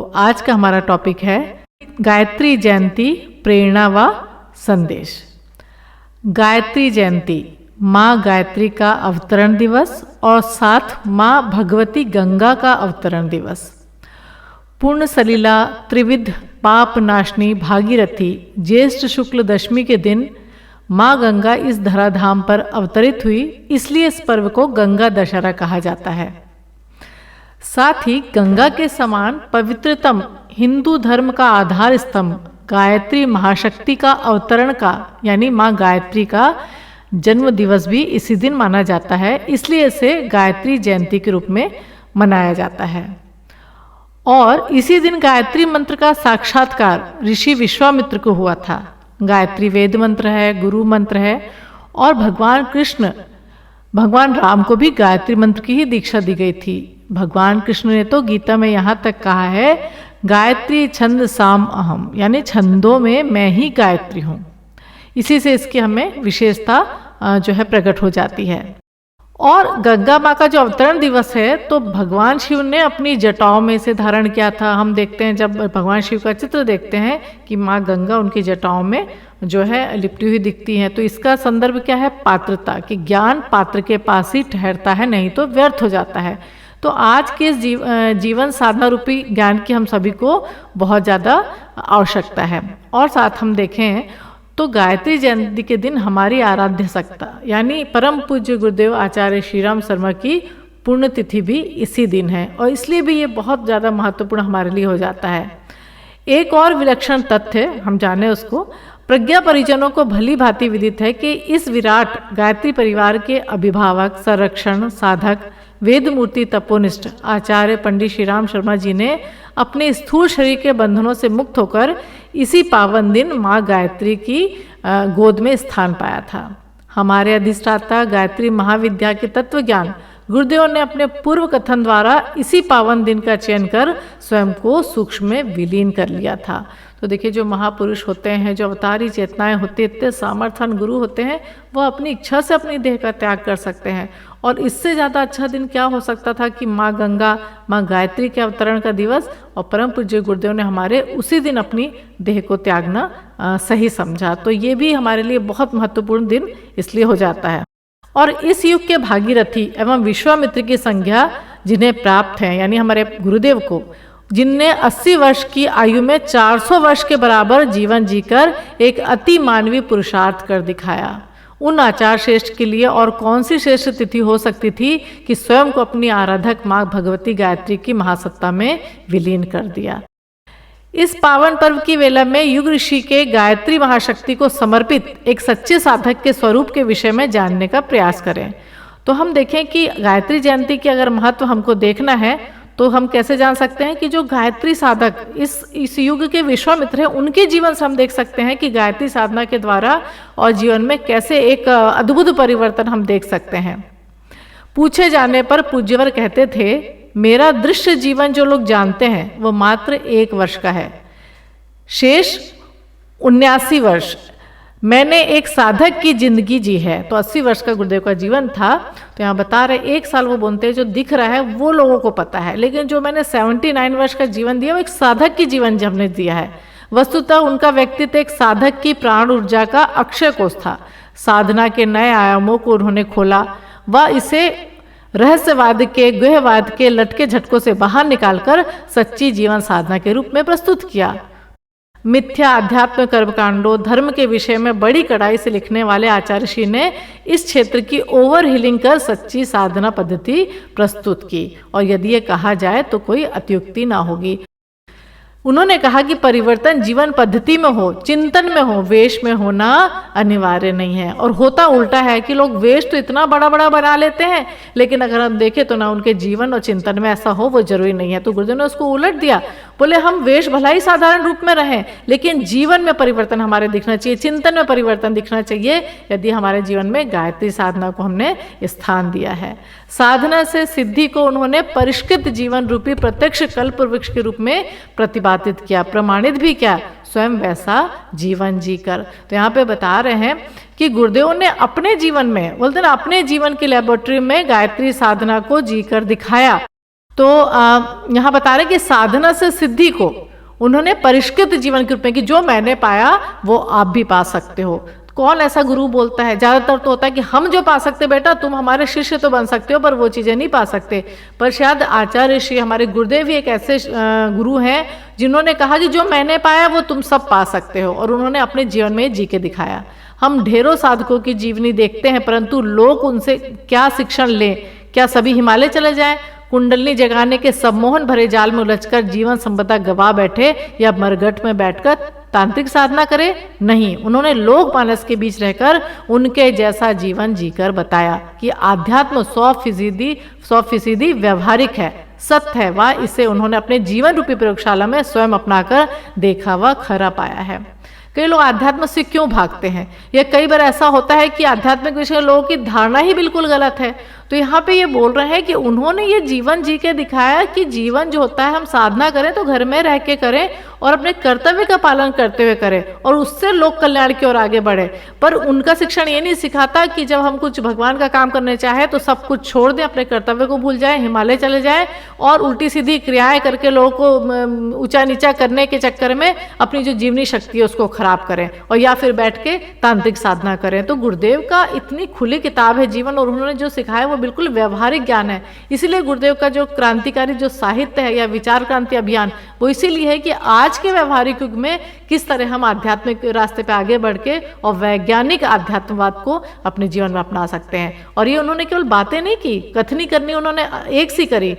आज का हमारा टॉपिक है गायत्री जयंती प्रेरणा व संदेश। गायत्री जयंती माँ गायत्री का अवतरण दिवस और साथ माँ भगवती गंगा का अवतरण दिवस। पूर्ण सलीला त्रिविध पाप नाशनी भागीरथी ज्येष्ठ शुक्ल दशमी के दिन माँ गंगा इस धराधाम पर अवतरित हुई, इसलिए इस पर्व को गंगा दशहरा कहा जाता है। साथ ही गंगा के समान पवित्रतम हिंदू धर्म का आधार स्तंभ गायत्री महाशक्ति का अवतरण का यानी माँ गायत्री का जन्म दिवस भी इसी दिन माना जाता है, इसलिए इसे गायत्री जयंती के रूप में मनाया जाता है। और इसी दिन गायत्री मंत्र का साक्षात्कार ऋषि विश्वामित्र को हुआ था। गायत्री वेद मंत्र है, गुरु मंत्र है और भगवान राम को भी गायत्री मंत्र की ही दीक्षा दी गई थी। भगवान कृष्ण ने तो गीता में यहाँ तक कहा है, गायत्री छंद साम अहम, यानी छंदों में मैं ही गायत्री हूँ। इसी से इसकी हमें विशेषता जो है प्रकट हो जाती है। और गंगा माँ का जो अवतरण दिवस है तो भगवान शिव ने अपनी जटाओं में से धारण किया था। हम देखते हैं जब भगवान शिव का चित्र देखते हैं कि माँ गंगा उनकी जटाओं में जो है लिपटी हुई दिखती है। तो इसका संदर्भ क्या है? पात्रता, कि ज्ञान पात्र के पास ही ठहरता है, नहीं तो व्यर्थ हो जाता है। तो आज के इस जीवन साधना रूपी ज्ञान की हम सभी को बहुत ज़्यादा आवश्यकता है। और साथ हम देखें तो गायत्री जयंती के दिन हमारी आराध्य सत्ता यानी परम पूज्य गुरुदेव आचार्य श्री राम शर्मा की पुण्यतिथि भी इसी दिन है, और इसलिए भी ये बहुत ज़्यादा महत्वपूर्ण हमारे लिए हो जाता है। एक और विलक्षण तथ्य हम जाने उसको, प्रज्ञा परिजनों को भली भांति विदित है कि इस विराट गायत्री परिवार के अभिभावक, संरक्षण, साधक, वेद मूर्ति तपोनिष्ठ आचार्य पंडित श्री राम शर्मा जी ने अपने स्थूल शरीर के बंधनों से मुक्त होकर इसी पावन दिन माँ गायत्री की गोद में स्थान पाया था। हमारे अधिष्ठाता गायत्री महाविद्या के तत्व ज्ञान गुरुदेव ने अपने पूर्व कथन द्वारा इसी पावन दिन का चयन कर स्वयं को सूक्ष्म में विलीन कर लिया था। तो देखिए, जो महापुरुष होते हैं, जो अवतारी चेतनाएं होती हैं, इतने सामर्थ्यवान गुरु होते हैं, वो अपनी इच्छा से अपनी देह का त्याग कर सकते हैं। और इससे ज़्यादा अच्छा दिन क्या हो सकता था कि माँ गंगा, माँ गायत्री के अवतरण का दिवस और परम पूज्य गुरुदेव ने हमारे उसी दिन अपनी देह को त्यागना सही समझा। तो ये भी हमारे लिए बहुत महत्वपूर्ण दिन इसलिए हो जाता है। और इस युग के भागीरथी एवं विश्वामित्र की संज्ञा जिन्हें प्राप्त है, यानी हमारे गुरुदेव को, जिनने 80 वर्ष की आयु में 400 वर्ष के बराबर जीवन जीकर एक अति मानवीय पुरुषार्थ कर दिखाया, उन आचार्य श्रेष्ठ के लिए और कौन सी श्रेष्ठ तिथि हो सकती थी कि स्वयं को अपनी आराधक माँ भगवती गायत्री की महासत्ता में विलीन कर दिया। इस पावन पर्व की वेला में युग ऋषि के गायत्री महाशक्ति को समर्पित एक सच्चे साधक के स्वरूप के विषय में जानने का प्रयास करें। तो हम देखें कि गायत्री जयंती की अगर महत्व हमको देखना है तो हम कैसे जान सकते हैं कि जो गायत्री साधक इस युग के विश्वामित्र हैं, उनके जीवन से हम देख सकते हैं कि गायत्री साधना के द्वारा और जीवन में कैसे एक अद्भुत परिवर्तन हम देख सकते हैं। पूछे जाने पर पूज्यवर कहते थे, मेरा दृश्य जीवन जो लोग जानते हैं वो मात्र 1 वर्ष का है, शेष 79 वर्ष मैंने एक साधक की जिंदगी जी है। तो 80 वर्ष का गुरुदेव का जीवन था। तो यहाँ बता रहे 1 साल वो बोलते हैं, जो दिख रहा है वो लोगों को पता है, लेकिन जो मैंने 79 वर्ष का जीवन दिया वो एक साधक की जीवन हमने दिया है। वस्तुतः उनका व्यक्तित्व एक साधक की प्राण ऊर्जा का अक्षय कोष था। साधना के नए आयामों को उन्होंने खोला व इसे रहस्यवाद के, गुह्यवाद के लटके झटकों से बाहर निकालकर सच्ची जीवन साधना के रूप में प्रस्तुत किया। मिथ्या अध्यात्म कर्मकांडों धर्म के विषय में बड़ी कड़ाई से लिखने वाले आचार्य श्री ने इस क्षेत्र की ओवर हीलिंग कर सच्ची साधना पद्धति प्रस्तुत की, और यदि ये कहा जाए तो कोई अत्युक्ति ना होगी। उन्होंने कहा कि परिवर्तन जीवन पद्धति में हो, चिंतन में हो, वेश में होना अनिवार्य नहीं है। और होता उल्टा है कि लोग वेश तो इतना बड़ा बड़ा बना लेते हैं, लेकिन अगर हम देखें तो ना उनके जीवन और चिंतन में ऐसा हो, वो जरूरी नहीं है। तो गुरुदेव ने उसको उलट दिया, बोले हम वेश भला ही साधारण रूप में रहें, लेकिन जीवन में परिवर्तन हमारे दिखना चाहिए, चिंतन में परिवर्तन दिखना चाहिए, यदि हमारे जीवन में गायत्री साधना को हमने स्थान दिया है। साधना से सिद्धि को उन्होंने परिष्कृत जीवन रूपी प्रत्यक्ष कल्प वृक्ष के रूप में प्रतिपादित किया, प्रमाणित भी किया, स्वयं वैसा जीवन जीकर। तो यहाँ पे बता रहे हैं कि गुरुदेव ने अपने जीवन में, बोलते ना, अपने जीवन की लेबोरेटरी में गायत्री साधना को जीकर दिखाया। तो यहाँ बता रहे कि साधना से सिद्धि को उन्होंने परिष्कृत जीवन के रूप में कि जो मैंने पाया वो आप भी पा सकते हो। कौन ऐसा गुरु बोलता है? ज़्यादातर तो होता है कि हम जो पा सकते बेटा तुम हमारे शिष्य तो बन सकते हो, पर वो चीज़ें नहीं पा सकते। पर शायद आचार्य श्री हमारे गुरुदेव ही एक ऐसे गुरु हैं जिन्होंने कहा कि जो मैंने पाया वो तुम सब पा सकते हो, और उन्होंने अपने जीवन में जी के दिखाया। हम ढेरों साधकों की जीवनी देखते हैं, परंतु लोग उनसे क्या शिक्षण लें? क्या सभी हिमालय चले जाएं? कुंडलनी जगाने के सम्मोहन भरे जाल में उलझकर जीवन संपदा गवा बैठे, या मरघट में बैठकर तांत्रिक साधना करे? नहीं, उन्होंने लोक मानस के बीच रहकर उनके जैसा जीवन जीकर बताया कि आध्यात्म 100% व्यवहारिक है, सत्य है। वह इसे उन्होंने अपने जीवन रूपी प्रयोगशाला में स्वयं अपनाकर देखा व खरा पाया है। कई लोग आध्यात्म से क्यों भागते हैं? या कई बार ऐसा होता है कि आध्यात्मिक विषय लोगों की धारणा ही बिल्कुल गलत है। तो यहाँ पे ये बोल रहे हैं कि उन्होंने ये जीवन जी के दिखाया कि जीवन जो होता है हम साधना करें तो घर में रह के करें और अपने कर्तव्य का पालन करते हुए करें, और उससे लोक कल्याण की ओर आगे बढ़े। पर उनका शिक्षण ये नहीं सिखाता कि जब हम कुछ भगवान का काम करने चाहे तो सब कुछ छोड़ दें, अपने कर्तव्य को भूल जाए, हिमालय चले जाए और उल्टी सीधी क्रियाएं करके लोगों को ऊंचा नीचा करने के चक्कर में अपनी जो जीवनी शक्ति है उसको खराब करें, और या फिर बैठ के तांत्रिक साधना करें। तो गुरुदेव का इतनी खुली किताब है जीवन, और उन्होंने जो सिखाया वो बिल्कुल व्यवहारिक ज्ञान है। इसीलिए गुरुदेव का जो क्रांतिकारी जो साहित्य है या विचार क्रांति अभियान, वो इसीलिए है कि आज के व्यवहारिक युग में किस तरह हम आध्यात्मिक रास्ते पे आगे बढ़ के और वैज्ञानिक आध्यात्मवाद को अपने जीवन में अपना सकते हैं। और ये उन्होंने केवल बातें नहीं की, कथनी करनी उन्होंने एक सी करी,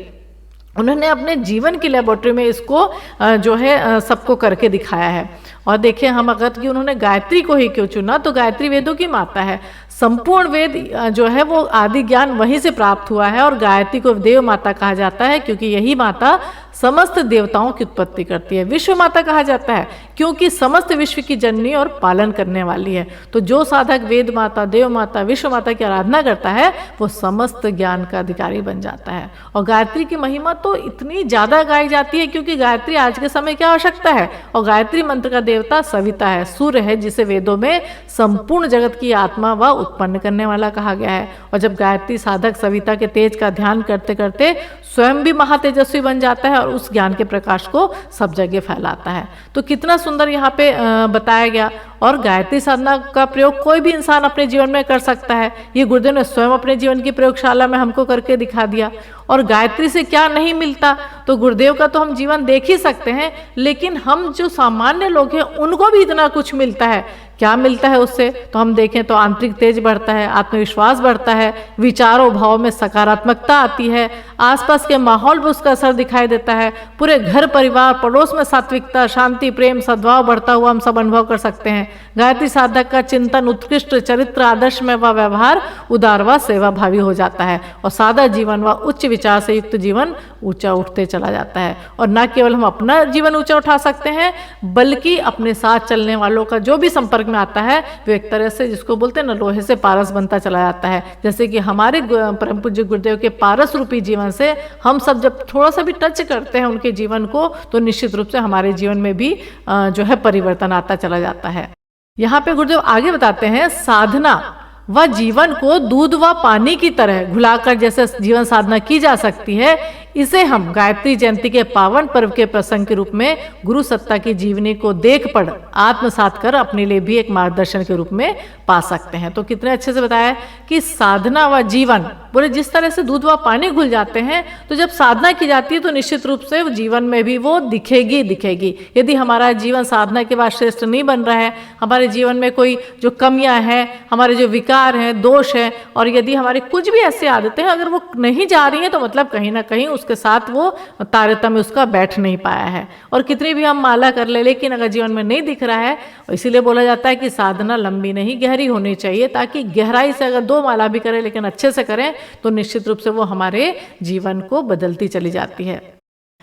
उन्होंने अपने जीवन की लेबोरेटरी में इसको जो है सबको करके दिखाया है। और देखिए हम अगर कि उन्होंने गायत्री को ही क्यों चुना, तो गायत्री वेदों की माता है। संपूर्ण वेद जो है वो आदि ज्ञान वहीं से प्राप्त हुआ है, और गायत्री को देव माता कहा जाता है क्योंकि यही माता समस्त देवताओं की उत्पत्ति करती है। विश्व माता कहा जाता है क्योंकि समस्त विश्व की जननी और पालन करने वाली है। तो जो साधक वेद माता, देव माता, विश्व माता की आराधना करता है वो समस्त ज्ञान का अधिकारी बन जाता है। और गायत्री की महिमा तो इतनी ज़्यादा गाई जाती है क्योंकि गायत्री आज के समय की आवश्यकता है, और गायत्री मंत्र का देवता सविता है, सूर्य है, जिसे वेदों में संपूर्ण जगत की आत्मा व उत्पन्न करने वाला कहा गया है। और जब गायत्री साधक सविता के तेज का ध्यान करते करते स्वयं भी महातेजस्वी बन जाता है और उस ज्ञान के प्रकाश को सब जगह फैलाता है। तो कितना सुंदर यहाँ पे बताया गया। और गायत्री साधना का प्रयोग कोई भी इंसान अपने जीवन में कर सकता है। ये गुरुदेव ने स्वयं अपने जीवन की प्रयोगशाला में हमको करके दिखा दिया। और गायत्री से क्या नहीं मिलता, तो गुरुदेव का तो हम जीवन देख ही सकते हैं, लेकिन हम जो सामान्य लोग हैं उनको भी इतना कुछ मिलता है। क्या मिलता है उससे? तो हम देखें तो आंतरिक तेज बढ़ता है, आत्मविश्वास बढ़ता है, विचारों भाव में सकारात्मकता आती है, आसपास के माहौल में उसका असर दिखाई देता है, पूरे घर परिवार पड़ोस में सात्विकता, शांति, प्रेम, सद्भाव बढ़ता हुआ हम सब अनुभव कर सकते हैं। गायत्री साधक का चिंतन उत्कृष्ट चरित्र, आदर्श में व व्यवहार उदार व सेवा भावी हो जाता है, और सादा जीवन व उच्च विचार से युक्त जीवन ऊंचा उठते चला जाता है। और न केवल हम अपना जीवन ऊंचा उठा सकते हैं, बल्कि अपने साथ चलने वालों का जो भी संपर्क में आता है वो एक तरह से, जिसको बोलते हैं ना, लोहे से पारस बनता चला जाता है। जैसे कि हमारे परम पूज्य गुरुदेव के पारस रूपी जीवन से हम सब जब थोड़ा सा भी टच करते हैं उनके जीवन को, तो निश्चित रूप से हमारे जीवन में भी जो है परिवर्तन आता चला जाता है। यहाँ पे गुरुदेव आगे बताते हैं, साधना व जीवन को दूध व पानी की तरह घुलाकर जैसे जीवन साधना की जा सकती है, इसे हम गायत्री जयंती के पावन पर्व के प्रसंग के रूप में गुरु सत्ता की जीवनी को देख पढ़ आत्मसात कर अपने लिए भी एक मार्गदर्शन के रूप में पा सकते हैं। तो कितने अच्छे से बताया कि साधना व जीवन बोले जिस तरह से दूध व पानी घुल जाते हैं, तो जब साधना की जाती है तो निश्चित रूप से जीवन में भी वो दिखेगी। यदि हमारा जीवन साधना के बाद श्रेष्ठ नहीं बन रहा है, हमारे जीवन में कोई जो कमियां हैं, हमारे जो विकार हैं, दोष हैं, और यदि हमारी कुछ भी ऐसी आदतें हैं अगर वो नहीं जा रही हैं, तो मतलब कहीं ना कहीं उसके साथ वो तारतम्य उसका बैठ नहीं पाया है। और कितनी भी हम माला कर ले, लेकिन अगर जीवन में नहीं दिख रहा है, इसीलिए बोला जाता है कि साधना लंबी नहीं गहरी होनी चाहिए, ताकि गहराई से अगर 2 माला भी करें लेकिन अच्छे से करें तो निश्चित रूप से वो हमारे जीवन को बदलती चली जाती है।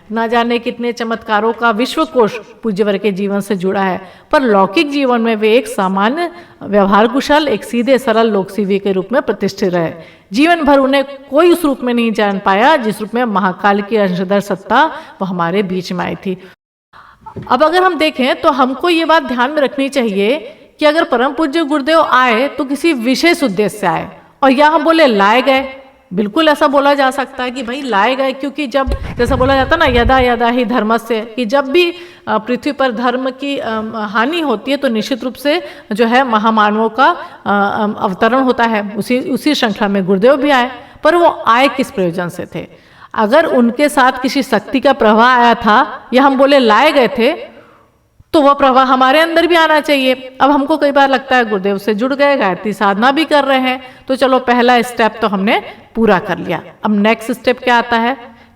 ना जाने कितने चमत्कारों का विश्वकोश पूज्यवर के जीवन से जुड़ा है, पर लौकिक जीवन में वे एक सामान्य व्यवहार कुशल, एक सीधे सरल लोकसेवी के रूप में प्रतिष्ठित रहे। जीवन भर उन्हें कोई उस रूप में नहीं जान पाया जिस रूप में महाकाल की अंशधर सत्ता वो हमारे बीच में आई थी। अब अगर हम देखें तो हमको ये बात ध्यान में रखनी चाहिए कि अगर परम पूज्य गुरुदेव आए तो किसी विशेष उद्देश्य से आए, और या हम बोले लाए गए, बिल्कुल ऐसा बोला जा सकता है कि भाई लाए गए, क्योंकि जब जैसा बोला जाता है ना यदा यदा ही धर्मस्य, कि जब भी पृथ्वी पर धर्म की हानि होती है तो निश्चित रूप से जो है महामानवों का अवतरण होता है। उसी श्रृंखला में गुरुदेव भी आए, पर वो आए किस प्रयोजन से थे? अगर उनके साथ किसी शक्ति का प्रवाह आया था या हम बोले लाए गए थे, तो वह प्रवाह हमारे अंदर भी आना चाहिए। अब हमको कई बार लगता है गुरुदेव से जुड़ गए, गायत्री साधना भी कर रहे हैं, तो चलो पहला स्टेप तो हमने पूरा कर लिया। अब नेक्स्ट स्टेप क्या आता है?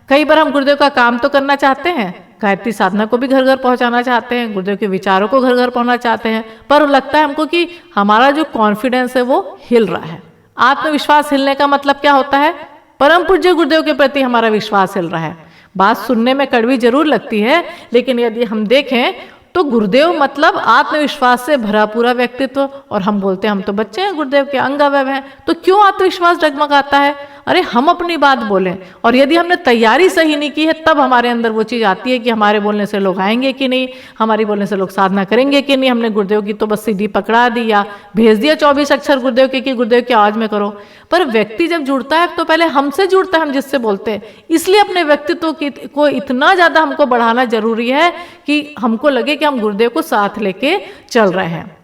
कई बार हम गुरुदेव का काम तो करना चाहते हैं, गायत्री साधना को भी घर घर पहुंचाना चाहते हैं, गुरुदेव के विचारों को घर घर पहुंचाना चाहते हैं, पर लगता है हमको कि हमारा जो कॉन्फिडेंस है वो हिल रहा है। आत्मविश्वास हिलने का मतलब क्या होता है? परम पूज्य गुरुदेव के प्रति हमारा विश्वास हिल रहा है। बात सुनने में कड़वी जरूर लगती है, लेकिन यदि हम देखें तो गुरुदेव मतलब आत्मविश्वास से भरा पूरा व्यक्तित्व, और हम बोलते हैं हम तो बच्चे हैं, गुरुदेव के अंग अवयव हैं, तो क्यों आत्मविश्वास डगमगाता है? अरे हम अपनी बात बोलें, और यदि हमने तैयारी सही नहीं की है तब हमारे अंदर वो चीज़ आती है कि हमारे बोलने से लोग आएंगे कि नहीं, हमारी बोलने से लोग साधना करेंगे कि नहीं। हमने गुरुदेव की तो बस सीढ़ी पकड़ा दी या भेज दिया 24 अक्षर गुरुदेव के कि गुरुदेव की आवाज़ में करो, पर व्यक्ति जब जुड़ता है तो पहले हमसे जुड़ता है, हम जिससे बोलते हैं। इसलिए अपने व्यक्तित्व को इतना ज़्यादा हमको बढ़ाना जरूरी है कि हमको लगे कि हम गुरुदेव को साथ लेके चल रहे हैं।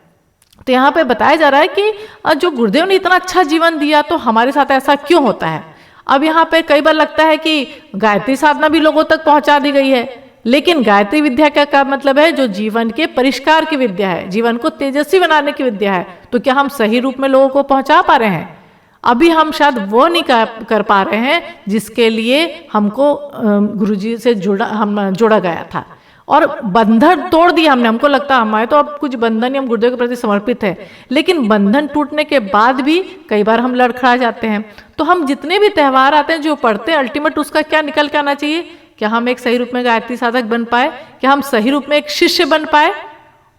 तो यहाँ पे बताया जा रहा है कि जो गुरुदेव ने इतना अच्छा जीवन दिया तो हमारे साथ ऐसा क्यों होता है। अब यहाँ पे कई बार लगता है कि गायत्री साधना भी लोगों तक पहुंचा दी गई है, लेकिन गायत्री विद्या का क्या मतलब है? जो जीवन के परिष्कार की विद्या है, जीवन को तेजस्वी बनाने की विद्या है। तो क्या हम सही रूप में लोगों को पहुंचा पा रहे हैं? अभी हम शायद वो नहीं कर पा रहे हैं जिसके लिए हमको गुरुजी से जोड़ा गया था, और बंधन तोड़ दिया हमने। हमको लगता है हमारे तो अब कुछ बंधन ही हम गुरुदेव के प्रति समर्पित है, लेकिन बंधन टूटने के बाद भी कई बार हम लड़खड़ा जाते हैं। तो हम जितने भी त्यौहार आते हैं जो पढ़ते हैं, अल्टीमेट उसका क्या निकल के आना चाहिए? क्या हम एक सही रूप में गायत्री साधक बन पाए? क्या हम सही रूप में एक शिष्य बन पाए?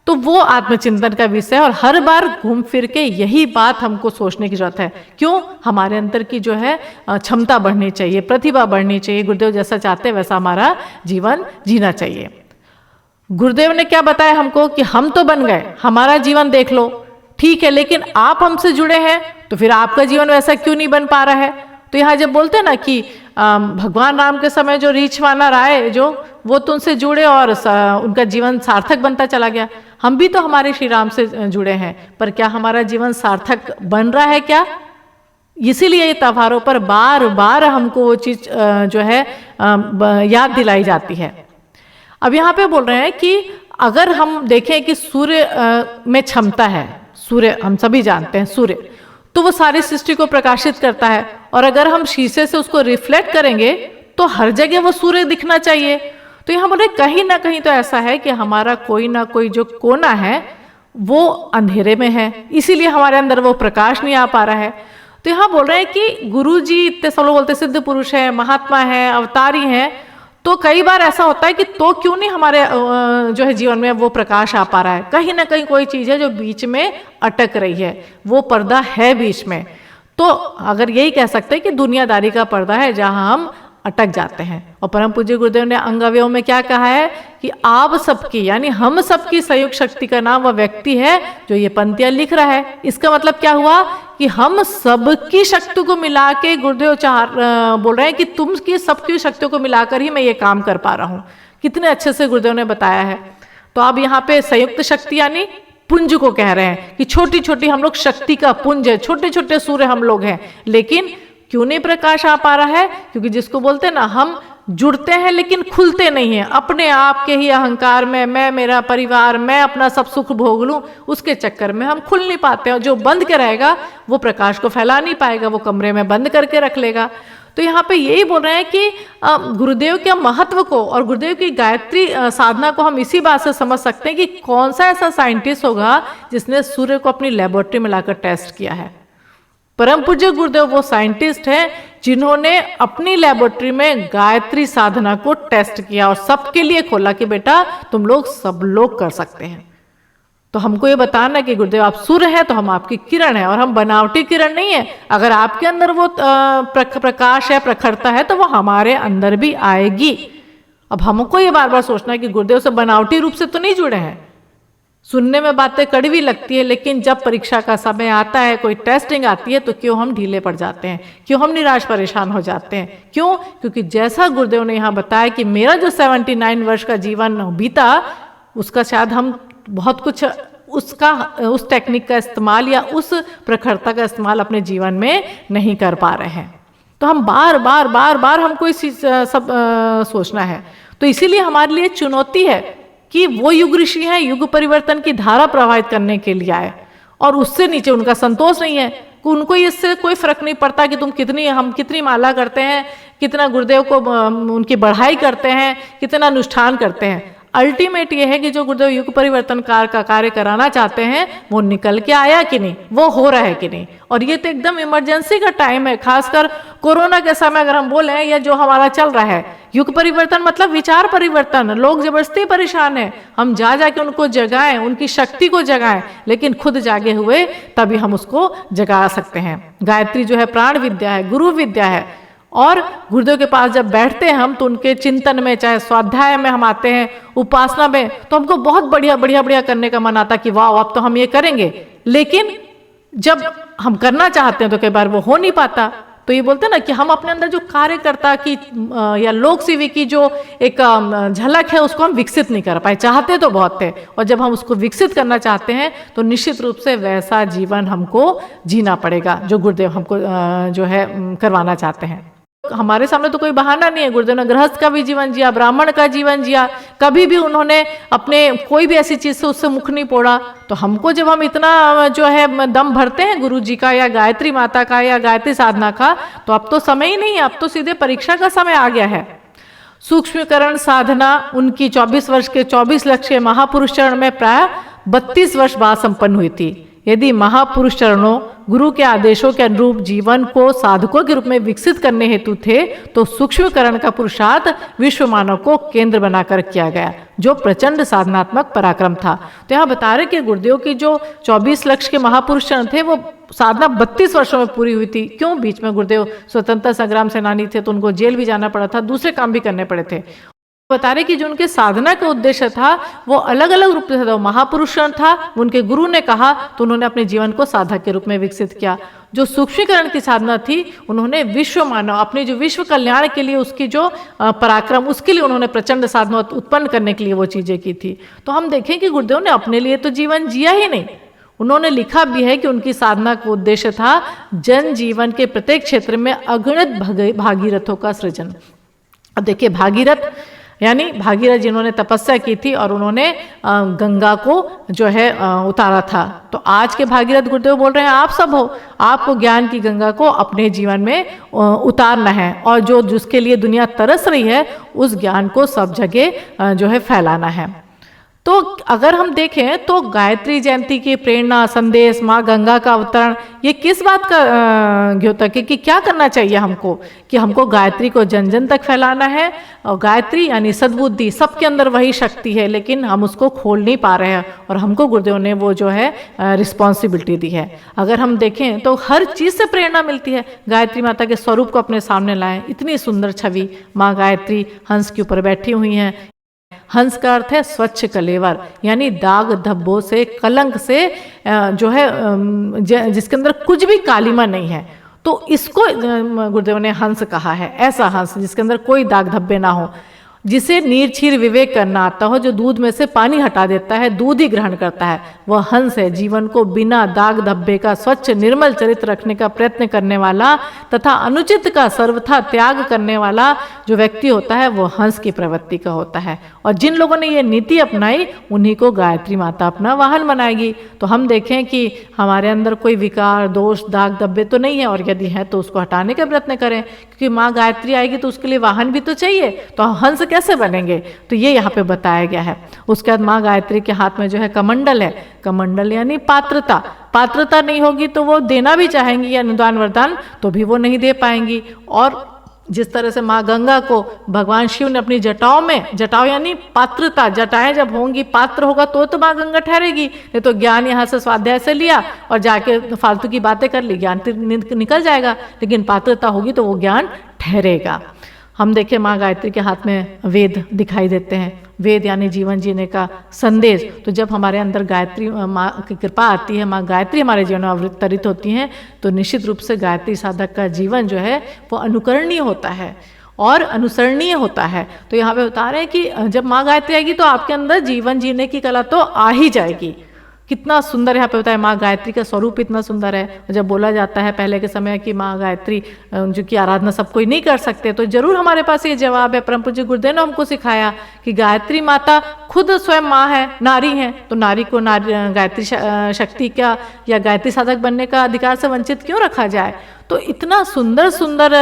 तो वो आत्मचिंतन का विषय है, और हर बार घूम फिर के यही बात हमको सोचने की जरूरत है। क्यों? हमारे अंदर की जो है क्षमता बढ़नी चाहिए, प्रतिभा बढ़नी चाहिए। गुरुदेव जैसा चाहते हैं वैसा हमारा जीवन जीना चाहिए। गुरुदेव ने क्या बताया हमको कि हम तो बन गए, हमारा जीवन देख लो, ठीक है, लेकिन आप हमसे जुड़े हैं तो फिर आपका जीवन वैसा क्यों नहीं बन पा रहा है? तो यहाँ जब बोलते हैं ना कि भगवान राम के समय जो रीछ वानर आए, जो वो तो उनसे जुड़े और उनका जीवन सार्थक बनता चला गया, हम भी तो हमारे श्री राम से जुड़े हैं, पर क्या हमारा जीवन सार्थक बन रहा है क्या? इसीलिए ये त्योहारों पर बार बार हमको वो चीज़ जो है याद दिलाई जाती है। अब यहाँ पे बोल रहे हैं कि अगर हम देखें कि सूर्य में क्षमता है, सूर्य हम सभी जानते हैं, सूर्य तो वो सारी सृष्टि को प्रकाशित करता है, और अगर हम शीशे से उसको रिफ्लेक्ट करेंगे तो हर जगह वो सूर्य दिखना चाहिए। तो यहाँ बोले कहीं ना कहीं तो ऐसा है कि हमारा कोई ना कोई जो कोना है वो अंधेरे में है, इसीलिए हमारे अंदर वो प्रकाश नहीं आ पा रहा है। तो यहाँ बोल रहे हैं कि गुरु जी इतने सब लोग बोलते सिद्ध पुरुष है, महात्मा है, अवतारी हैं, तो कई बार ऐसा होता है कि तो क्यों नहीं हमारे जो है जीवन में वो प्रकाश आ पा रहा है? कहीं ना कहीं कोई चीज़ है जो बीच में अटक रही है, वो पर्दा है बीच में। तो अगर यही कह सकते हैं कि दुनियादारी का पर्दा है जहां हम अटक जाते हैं। और परम पूज्य गुरुदेव ने अंग अवयव में क्या कहा है कि आप सबकी यानी हम सबकी संयुक्त शक्ति का नाम वह व्यक्ति है जो ये पंक्तियां लिख रहा है। इसका मतलब क्या हुआ कि हम सबकी शक्ति को मिला के गुरुदेव बोल रहे हैं कि तुम की सबकी शक्तियों को मिलाकर ही मैं ये काम कर पा रहा हूँ। कितने अच्छे से गुरुदेव ने बताया है। तो अब यहाँ पे संयुक्त शक्ति यानी पुंज को कह रहे हैं कि छोटी छोटी हम लोग शक्ति का पुंज है, छोटे छोटे सूर्य हम लोग हैं, लेकिन क्यों नहीं प्रकाश आ पा रहा है? क्योंकि जिसको बोलते हैं ना, हम जुड़ते हैं लेकिन खुलते नहीं हैं, अपने आप के ही अहंकार में मैं मेरा परिवार मैं अपना सब सुख भोग लूं, उसके चक्कर में हम खुल नहीं पाते। और जो बंद के रहेगा वो प्रकाश को फैला नहीं पाएगा, वो कमरे में बंद करके रख लेगा। तो यहाँ पे यही बोल रहे हैं कि गुरुदेव के महत्व को और गुरुदेव की गायत्री साधना को हम इसी बात से समझ सकते हैं कि कौन सा ऐसा साइंटिस्ट होगा जिसने सूर्य को अपनी लेबोरेटरी में लाकर टेस्ट किया है। परम पूज्य गुरुदेव वो साइंटिस्ट हैं जिन्होंने अपनी लेबोरेटरी में गायत्री साधना को टेस्ट किया और सबके लिए खोला कि बेटा तुम लोग सब लोग कर सकते हैं। तो हमको ये बताना कि गुरुदेव आप सूर्य है तो हम आपकी किरण है, और हम बनावटी किरण नहीं है। अगर आपके अंदर वो प्रकाश है, प्रखरता है, तो वो हमारे अंदर भी आएगी। अब हमको ये बार बार सोचना है कि गुरुदेव से बनावटी रूप से तो नहीं जुड़े हैं, सुनने में बातें कड़वी लगती है, लेकिन जब परीक्षा का समय आता है, कोई टेस्टिंग आती है, तो क्यों हम ढीले पड़ जाते हैं, क्यों हम निराश परेशान हो जाते हैं। क्यों? क्योंकि जैसा गुरुदेव ने यहाँ बताया कि मेरा जो 79 वर्ष का जीवन बीता, उसका शायद हम बहुत कुछ उस टेक्निक का इस्तेमाल या उस प्रखरता का इस्तेमाल अपने जीवन में नहीं कर पा रहे हैं। तो हम बार बार हमको इस सब सोचना है। तो इसीलिए हमारे लिए चुनौती है कि वो युग ऋषि हैं, युग परिवर्तन की धारा प्रभावित करने के लिए आए, और उससे नीचे उनका संतोष नहीं है कि उनको इससे कोई फर्क नहीं पड़ता कि हम कितनी माला करते हैं, कितना गुरुदेव को उनकी बढ़ाई करते हैं, कितना अनुष्ठान करते हैं। अल्टीमेट ये है कि जो गुरुदेव युग परिवर्तन का कार्य कराना चाहते हैं, वो निकल के आया कि नहीं, वो हो रहा है कि नहीं। और ये तो एकदम इमरजेंसी का टाइम है, खासकर कोरोना के समय अगर हम बोलें, या जो हमारा चल रहा है युग परिवर्तन, मतलब विचार परिवर्तन। लोग जबरदस्ती परेशान हैं, हम जाके उनको जगाएं, उनकी शक्ति को जगाएं, लेकिन खुद जागे हुए तभी हम उसको जगा सकते हैं। गायत्री जो है प्राण विद्या है, गुरु विद्या है, और गुरुदेव के पास जब बैठते हैं हम, तो उनके चिंतन में, चाहे स्वाध्याय में हम आते हैं, उपासना में, तो हमको बहुत बढ़िया करने का मन आता कि वाह अब तो हम ये करेंगे। लेकिन जब हम करना चाहते हैं तो कई बार वो हो नहीं पाता। तो ये बोलते हैं ना कि हम अपने अंदर जो कार्यकर्ता की या लोक सेवी की जो एक झलक है, उसको हम विकसित नहीं कर पाए। चाहते तो बहुत थे, और जब हम उसको विकसित करना चाहते हैं तो निश्चित रूप से वैसा जीवन हमको जीना पड़ेगा जो गुरुदेव हमको जो है करवाना चाहते हैं। हमारे सामने तो कोई बहाना नहीं है। गुरुदेव ने गृहस्थ का भी जीवन जिया, ब्राह्मण का जीवन जिया, कभी भी उन्होंने अपने कोई भी ऐसी चीज से उससे मुख नहीं पोड़ा। तो हमको जब हम इतना जो है दम भरते हैं गुरु जी का या गायत्री माता का या गायत्री साधना का, तो अब तो समय ही नहीं है, अब तो सीधे परीक्षा का समय आ गया है। सूक्ष्मीकरण साधना उनकी 24 वर्ष के 24 लक्ष्य के महापुरुष चरण में प्राय 32 वर्ष बाद संपन्न हुई थी। यदि महापुरुष चरणों गुरु के आदेशों के अनुरूप जीवन को साधकों के रूप में विकसित करने हेतु थे, तो सूक्ष्मीकरण का पुरुषार्थ विश्व मानव को केंद्र बनाकर किया गया, जो प्रचंड साधनात्मक पराक्रम था। तो यहाँ बता रहे कि गुरुदेव की जो 24 लक्ष्य के महापुरुष चरण थे, वो साधना 32 वर्षों में पूरी हुई थी। क्यों? बीच में गुरुदेव स्वतंत्रता संग्राम सेनानी थे, तो उनको जेल भी जाना पड़ा था, दूसरे काम भी करने पड़े थे। बता रहे कि जो उनके साधना का उद्देश्य था वो अलग अलग रूप से था। वो महापुरुषण था, उनके गुरु ने कहा तो उन्होंने अपने जीवन को साधक के रूप में विकसित किया। जो सूक्ष्मीकरण की साधना थी, उन्होंने विश्व मानव, अपने जो विश्व कल्याण के लिए उसकी जो पराक्रम, उसके लिए उन्होंने प्रचंड साधना उत्पन्न करने के लिए वो चीज़ें की थी। तो हम देखें कि गुरुदेव ने अपने लिए तो जीवन जिया ही नहीं, उन्होंने लिखा भी है कि उनकी साधना का उद्देश्य था जन जीवन के प्रत्येक क्षेत्र में अगणित भागीरथों का सृजन। अब देखिए, भागीरथ यानी भागीरथ जिन्होंने तपस्या की थी और उन्होंने गंगा को जो है उतारा था। तो आज के भागीरथ गुरुदेव बोल रहे हैं आप सब हो, आपको ज्ञान की गंगा को अपने जीवन में उतारना है, और जो जिसके लिए दुनिया तरस रही है उस ज्ञान को सब जगह जो है फैलाना है। तो अगर हम देखें तो गायत्री जयंती की प्रेरणा, संदेश, माँ गंगा का अवतरण, ये किस बात का द्योतक है कि क्या करना चाहिए हमको, कि हमको गायत्री को जन जन तक फैलाना है। और गायत्री यानी सद्बुद्धि, सबके अंदर वही शक्ति है, लेकिन हम उसको खोल नहीं पा रहे हैं, और हमको गुरुदेव ने वो जो है रिस्पॉन्सिबिलिटी दी है। अगर हम देखें तो हर चीज़ से प्रेरणा मिलती है। गायत्री माता के स्वरूप को अपने सामने लाएं, इतनी सुंदर छवि, माँ गायत्री हंस के ऊपर बैठी हुई हैं। हंस का अर्थ है स्वच्छ कलेवर, यानी दाग धब्बों से, कलंक से जो है जिसके अंदर कुछ भी कालीमा नहीं है, तो इसको गुरुदेव ने हंस कहा है। ऐसा हंस जिसके अंदर कोई दाग धब्बे ना हो, जिसे नीर छीर विवेक करना आता हो, जो दूध में से पानी हटा देता है, दूध ही ग्रहण करता है, वह हंस है। जीवन को बिना दाग धब्बे का स्वच्छ निर्मल चरित्र रखने का प्रयत्न करने वाला तथा अनुचित का सर्वथा त्याग करने वाला जो व्यक्ति होता है, वो हंस की प्रवृत्ति का होता है। और जिन लोगों ने ये नीति अपनाई, उन्हीं को गायत्री माता अपना वाहन बनाएगी। तो हम देखें कि हमारे अंदर कोई विकार, दोष, दाग धब्बे तो नहीं है, और यदि है तो उसको हटाने का प्रयत्न करें, क्योंकि माँ गायत्री आएगी तो उसके लिए वाहन भी तो चाहिए। तो हंस कैसे बनेंगे, तो ये यहाँ पे बताया गया है। उसके बाद माँ गायत्री के हाथ में जो है कमंडल है। कमंडल यानी पात्रता, पात्रता नहीं होगी तो वो देना भी चाहेंगी या अनुदान वरदान, तो भी वो नहीं दे पाएंगी। और जिस तरह से माँ गंगा को भगवान शिव ने अपनी जटाओं में, जटाओं यानी पात्रता, जटाएं जब होंगी, पात्र होगा तो माँ गंगा ठहरेगी। नहीं तो ज्ञान यहाँ से स्वाध्याय से लिया और जाके फालतू की बातें कर ली, ज्ञान निकल जाएगा, लेकिन पात्रता होगी तो वो ज्ञान ठहरेगा। हम देखें माँ गायत्री के हाथ में वेद दिखाई देते हैं। वेद यानी जीवन जीने का संदेश। तो जब हमारे अंदर गायत्री माँ की कृपा आती है, माँ गायत्री हमारे जीवन में अवतरित होती हैं, तो निश्चित रूप से गायत्री साधक का जीवन जो है वो अनुकरणीय होता है और अनुसरणीय होता है। तो यहाँ पे बता रहे हैं कि जब माँ गायत्री आएगी तो आपके अंदर जीवन जीने की कला तो आ ही जाएगी। कितना सुंदर यहाँ पे होता है, माँ गायत्री का स्वरूप इतना सुंदर है। जब बोला जाता है पहले के समय कि माँ गायत्री जो कि आराधना सब कोई नहीं कर सकते, तो जरूर हमारे पास ये जवाब है। परम पूज्य गुरुदेव ने हमको सिखाया कि गायत्री माता खुद स्वयं माँ है, नारी है, तो नारी को गायत्री शक्ति का या गायत्री साधक बनने का अधिकार से वंचित क्यों रखा जाए। तो इतना सुंदर सुंदर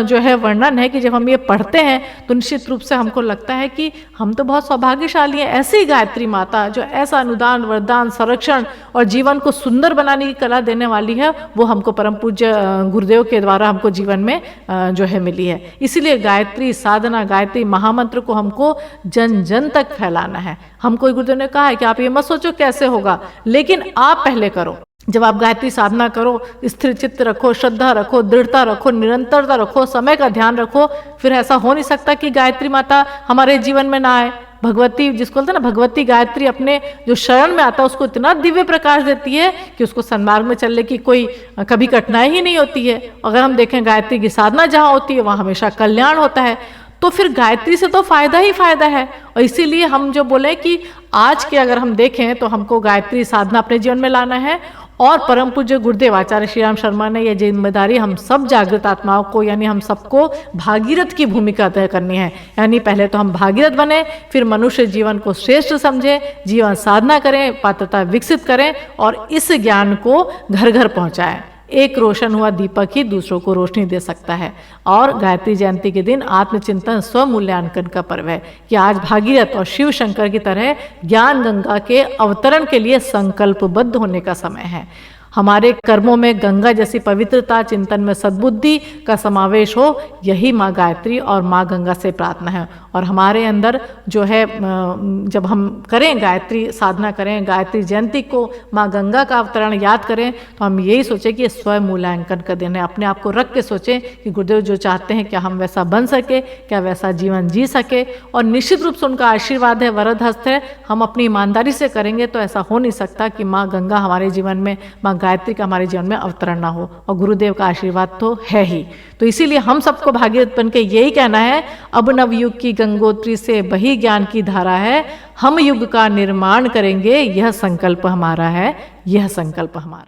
जो है वर्णन है कि जब हम ये पढ़ते हैं तो निश्चित रूप से हमको लगता है कि हम तो बहुत सौभाग्यशाली हैं। ऐसी गायत्री माता जो ऐसा अनुदान, वरदान, संरक्षण और जीवन को सुंदर बनाने की कला देने वाली है, वो हमको परम पूज्य गुरुदेव के द्वारा हमको जीवन में जो है मिली है। इसीलिए गायत्री साधना, गायत्री महामंत्र को हमको जन जन तक फैलाना है। हमको गुरुदेव ने कहा है कि आप ये मत सोचो कैसे होगा, लेकिन आप पहले करो। जब आप गायत्री साधना करो, स्थिर चित्त रखो, श्रद्धा रखो, दृढ़ता रखो, निरंतरता रखो, समय का ध्यान रखो, फिर ऐसा हो नहीं सकता कि गायत्री माता हमारे जीवन में ना आए। भगवती जिसको बोलते हैं ना, भगवती गायत्री अपने जो शरण में आता है उसको इतना दिव्य प्रकाश देती है कि उसको सन्मार्ग में चलने की कोई कभी कठिनाई ही नहीं होती है। अगर हम देखें गायत्री की साधना जहाँ होती है वहाँ हमेशा कल्याण होता है। तो फिर गायत्री से तो फायदा ही फायदा है। और इसीलिए हम जो बोले कि आज के अगर हम देखें तो हमको गायत्री साधना अपने जीवन में लाना है। और परम पूज्य गुरुदेव आचार्य श्री राम शर्मा ने यह जिम्मेदारी हम सब जागृत आत्माओं को, यानी हम सबको भागीरथ की भूमिका अदा करनी है। यानी पहले तो हम भागीरथ बने, फिर मनुष्य जीवन को श्रेष्ठ समझें, जीवन साधना करें, पात्रता विकसित करें और इस ज्ञान को घर घर पहुंचाएं। एक रोशन हुआ दीपक ही दूसरों को रोशनी दे सकता है। और गायत्री जयंती के दिन आत्मचिंतन, स्वमूल्यांकन का पर्व है कि आज भागीरथ और शिव शंकर की तरह ज्ञान गंगा के अवतरण के लिए संकल्पबद्ध होने का समय है। हमारे कर्मों में गंगा जैसी पवित्रता, चिंतन में सद्बुद्धि का समावेश हो, यही माँ गायत्री और माँ गंगा से प्रार्थना है। और हमारे अंदर जो है जब हम करें गायत्री साधना करें, गायत्री जयंती को माँ गंगा का अवतरण याद करें, तो हम यही सोचें कि स्वयं मूल्यांकन का दिन है। अपने आप को रख के सोचें कि गुरुदेव जो चाहते हैं क्या हम वैसा बन सके, क्या वैसा जीवन जी सके। और निश्चित रूप से उनका आशीर्वाद है, वरद हस्त है। हम अपनी ईमानदारी से करेंगे तो ऐसा हो नहीं सकता कि माँ गंगा हमारे जीवन में, माँ गायत्री का हमारे जीवन में अवतरण ना हो। और गुरुदेव का आशीर्वाद तो है ही। तो इसीलिए हम सबको भागीरथ बन के यही कहना है, अब नव युग की गंगोत्री से बही ज्ञान की धारा है, हम युग का निर्माण करेंगे, यह संकल्प हमारा है, यह संकल्प हमारा।